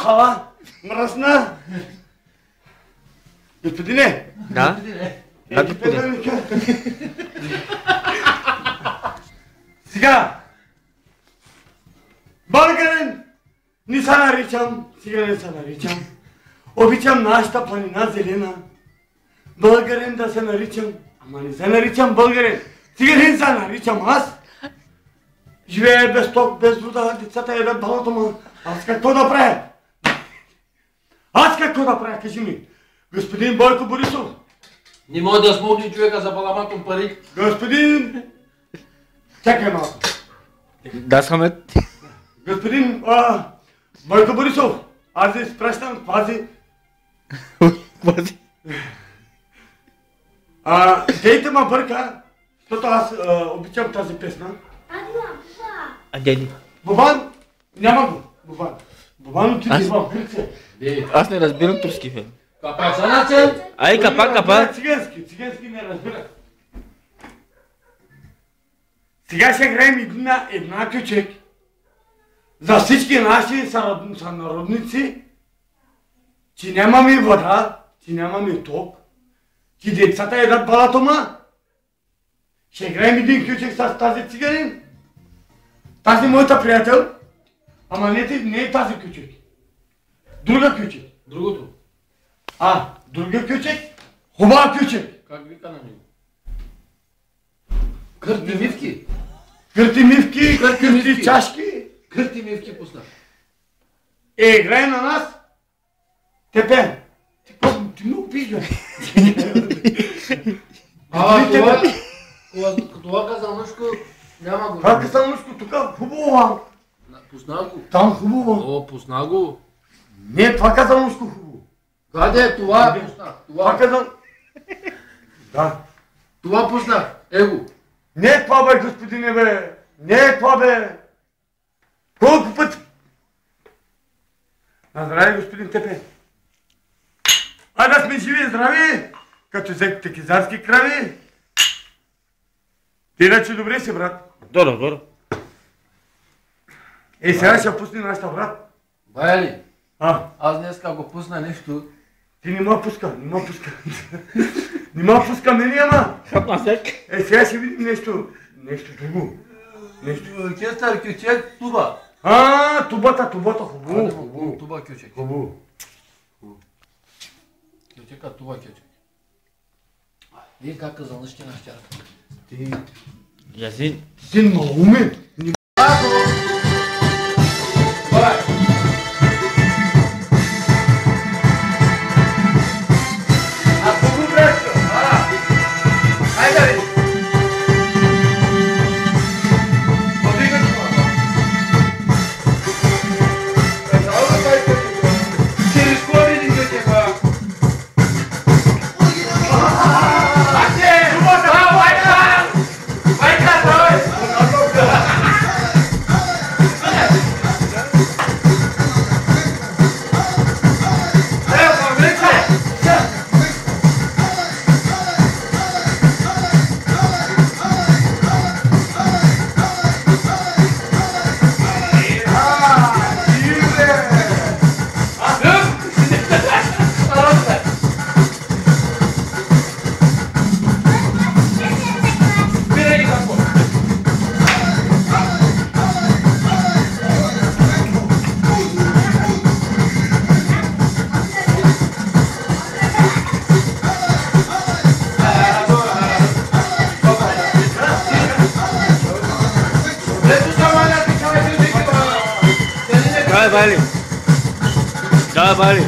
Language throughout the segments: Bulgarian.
хала, мръсна. Господине. Да? Да, господин. Сега, българин не се наричам, сега не се наричам. Обичам нашата планина зелена. Българин да се наричам, ама не се наричам българин. Сега не се наричам аз. Живея без ток, без вода, децата едат балото му. Аз какво да правя? Аз какво да правя, кажи ми. Господин Бойко Борисов. Не може да смогне човека за баламатом пари. Господин... Чакай малко. Да, Хамед. Господин Бойко Борисов, аз ви изпращам квази. Квази? Дейте ма бърка, защото аз обичам тази песна. А дяди? Бобан, няма го. Бобан. Бобан отиде в Гърция. Аз не разбирам турски филм. Капак са нацел? Ай, капак. Цигански не разбира. Сега ще играем една кючек за всички наши сънародници, че нямаме вода, че нямаме ток, че децата едат балатома. Ще играем един кючек с тази циганин. Тази моята приятел, ама не е тази кючек. Друга кючек. Другото. Друга кючек, хубава кючек. Как вика на него? Кърти мивки. Кърти мивки, кърти чашки. Кърти мивки пусна. Играй на нас. Тепен. Ти много пиш, бе. Това казанушко няма го. Това казанушко тук хубаво. Пусна го. Там хубаво. О, пусна го. Не, това казанушко хубаво. Къде това пусна? Това казан... Да. Това пусна. Его. Не е това, бе, господине, бе. Не е това, бе. Колко пъти? На здраве, господин Тепе. Да сме живи и здрави, като взехте кизарски крави. Ти иначе добре си, брат. Добре. Сега ще пусне нашата брат. Бая ли? Аз днеска го пусна нещо. Ти не ма пуска. Не ма пуска мене, ама. Сега ще видим нещо друго. Оркестър кючек, туба. Тубата, хубаво. Туба кючек. Хубаво. Кючека, туба кючек. Вие как казанъщи на щяра? Язин. Син малумен. Vale.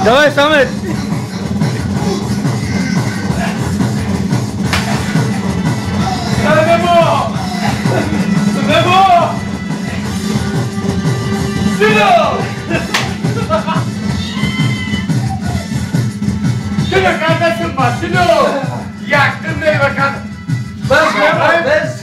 Давай, Samet. Memo! Memo! Silo! Silo kardeşim bak Silo! Yaktın beni be kardeşim. Ben